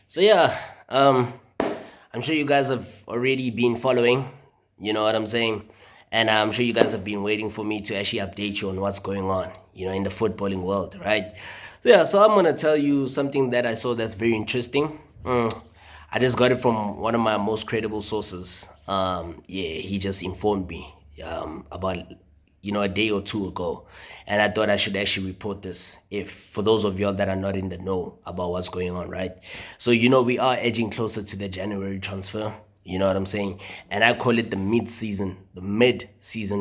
So yeah, I'm sure you guys have already been following, you know what I'm saying? And I'm sure you guys have been waiting for me to actually update you on what's going on, in the footballing world, right? So I'm gonna tell you something that I saw that's very interesting. I just got it from one of my most credible sources. He just informed me about a day or two ago, and I thought I should actually report this if for those of y'all that are not in the know about what's going on, right? So we are edging closer to the January transfer. You know what I'm saying? And I call it the mid-season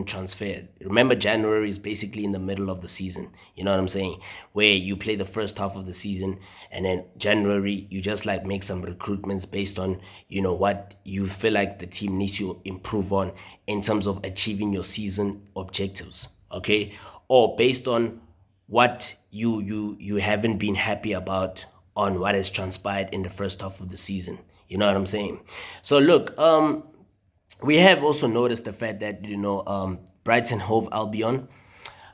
transfer. Remember, January is basically in the middle of the season. You know what I'm saying? Where you play the first half of the season, and then January you just like make some recruitments based on what you feel like the team needs to improve on in terms of achieving your season objectives. Okay, or based on what you haven't been happy about on what has transpired in the first half of the season. You know what I'm saying? So look, we have also noticed the fact that Brighton Hove Albion,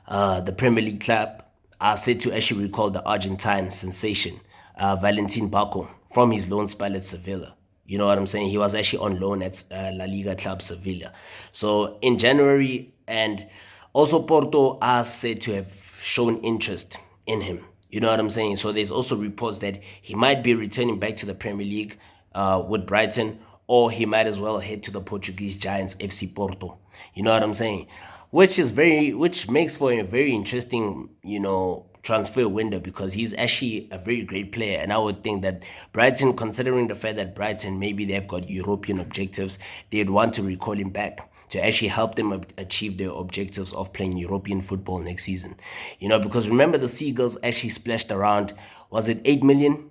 the Premier League club, are said to actually recall the Argentine sensation, Valentín Barco, from his loan spell at Sevilla. You know what I'm saying? He was actually on loan at La Liga club Sevilla. So in January, and also Porto are said to have shown interest in him. You know what I'm saying? So there's also reports that he might be returning back to the Premier League with Brighton, or he might as well head to the Portuguese giants FC Porto. You know what I'm saying? Which makes for a very interesting, transfer window, because he's actually a very great player. And I would think that Brighton, considering the fact that Brighton maybe they've got European objectives, they'd want to recall him back to actually help them achieve their objectives of playing European football next season. Because remember the Seagulls actually splashed around, was it 8 million,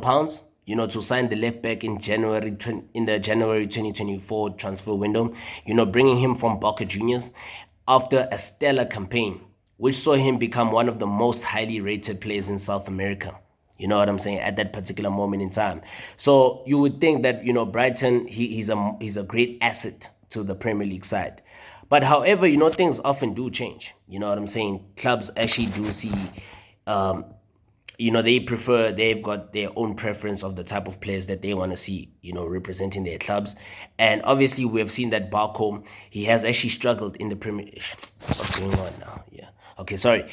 pounds? To sign the left back in the January 2024 transfer window, bringing him from Boca Juniors after a stellar campaign, which saw him become one of the most highly rated players in South America. You know what I'm saying? At that particular moment in time. So you would think that, Brighton, he's a great asset to the Premier League side. But however, things often do change. You know what I'm saying? Clubs actually do see they've got their own preference of the type of players that they want to see, representing their clubs. And obviously we have seen that Barco, he has actually struggled in the Premier. What's going on now? Yeah. Okay, sorry.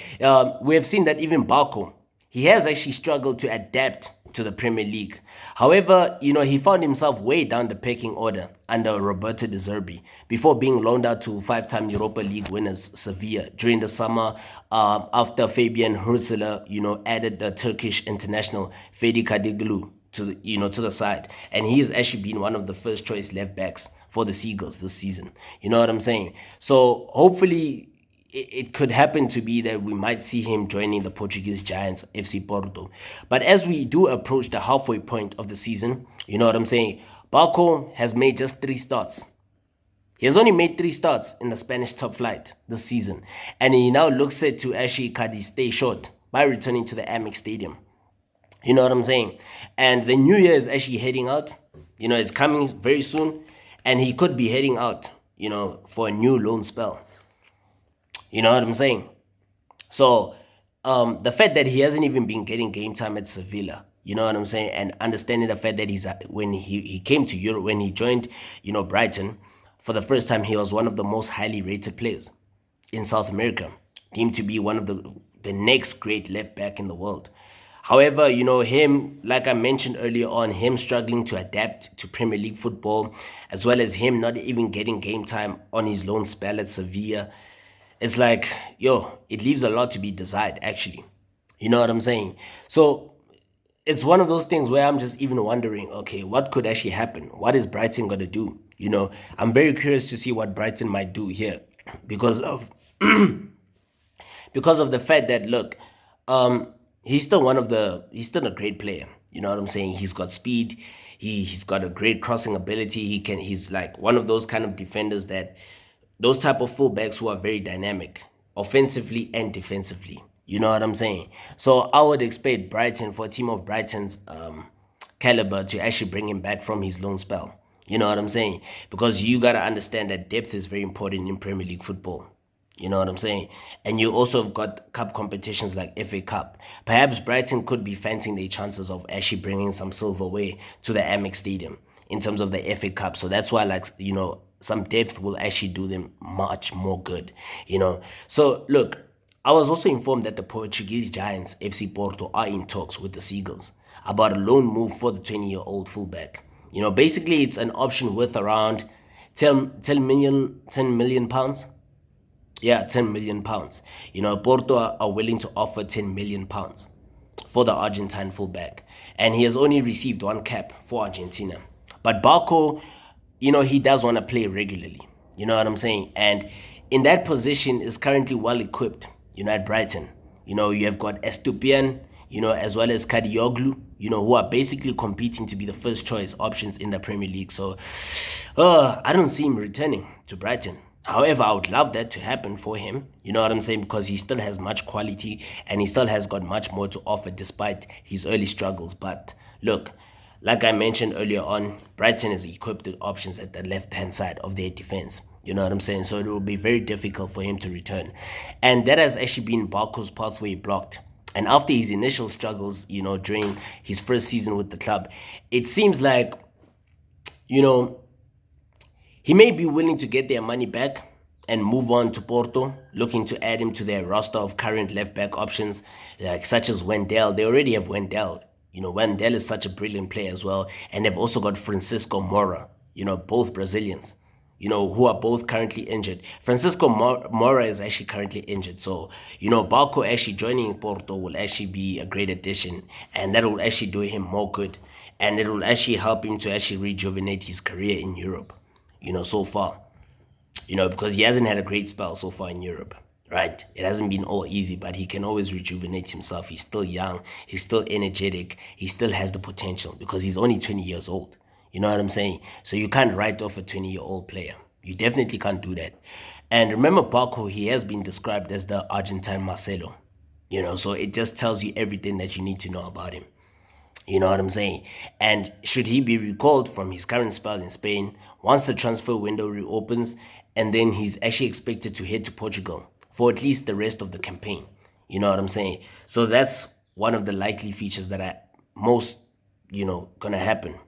We have seen that even Barco, he has actually struggled to adapt to the Premier League. However, he found himself way down the pecking order under Roberto De Zerbi before being loaned out to five-time Europa League winners Sevilla during the summer, after Fabian Hürzeler, added the Turkish international Fedi Kadiglu to the side, and he has actually been one of the first choice left backs for the Seagulls this season. You know what I'm saying? So hopefully it could happen to be that we might see him joining the Portuguese giants FC Porto. But as we do approach the halfway point of the season, you know what I'm saying, Barco has made just 3 starts. He has only made 3 starts in the Spanish top flight this season, and he now looks set to actually cut his stay short by returning to the Amex Stadium. You know what I'm saying? And the new year is actually heading out. It's coming very soon, and he could be heading out, for a new loan spell. You know what I'm saying? So the fact that he hasn't even been getting game time at Sevilla, you know what I'm saying, and understanding the fact that when he came to Europe, when he joined, Brighton, for the first time, he was one of the most highly rated players in South America, deemed to be one of the next great left back in the world. However, him, like I mentioned earlier on, him struggling to adapt to Premier League football, as well as him not even getting game time on his loan spell at Sevilla, it's like, it leaves a lot to be desired, actually. You know what I'm saying? So it's one of those things where I'm just even wondering, okay, what could actually happen? What is Brighton going to do? I'm very curious to see what Brighton might do here because of the fact that, look, he's still a great player. You know what I'm saying? He's got speed. He's got a great crossing ability. He's like one of those kind of defenders that, those type of fullbacks who are very dynamic, offensively and defensively. You know what I'm saying? So I would expect Brighton, for a team of Brighton's caliber, to actually bring him back from his loan spell. You know what I'm saying? Because you got to understand that depth is very important in Premier League football. You know what I'm saying? And you also have got cup competitions like FA Cup. Perhaps Brighton could be fancying their chances of actually bringing some silverware to the Amex Stadium in terms of the FA Cup. So that's why, like, some depth will actually do them much more good, So, look, I was also informed that the Portuguese giants, FC Porto, are in talks with the Seagulls about a loan move for the 20-year-old fullback. Basically, it's an option worth around 10 million pounds. Yeah, 10 million pounds. Porto are willing to offer 10 million pounds for the Argentine fullback. And he has only received one cap for Argentina. But Barco, he does want to play regularly. You know what I'm saying? And in that position is currently well equipped, at Brighton. You have got Estupian, as well as Kadioglu, who are basically competing to be the first choice options in the Premier League. So I don't see him returning to Brighton. However, I would love that to happen for him. You know what I'm saying? Because he still has much quality and he still has got much more to offer despite his early struggles. But look, like I mentioned earlier on, Brighton is equipped with options at the left-hand side of their defense. You know what I'm saying? So it will be very difficult for him to return. And that has actually been Barco's pathway blocked. And after his initial struggles, during his first season with the club, it seems like, you know, he may be willing to get their money back and move on to Porto, looking to add him to their roster of current left-back options, like such as Wendell. They already have Wendell. Wendell is such a brilliant player as well. And they've also got Francisco Moura, both Brazilians, who are both currently injured. Francisco Moura is actually currently injured. So, Barco actually joining Porto will actually be a great addition. And that will actually do him more good. And it will actually help him to actually rejuvenate his career in Europe, so far. Because he hasn't had a great spell so far in Europe, right? It hasn't been all easy, but he can always rejuvenate himself. He's still young, he's still energetic, he still has the potential because he's only 20 years old. You know what I'm saying? So you can't write off a 20-year-old player. You definitely can't do that. And remember, Barco, he has been described as the Argentine Marcelo. So it just tells you everything that you need to know about him. You know what I'm saying? And should he be recalled from his current spell in Spain once the transfer window reopens, and then he's actually expected to head to Portugal for at least the rest of the campaign? You know what I'm saying? So that's one of the likely features that are most, gonna happen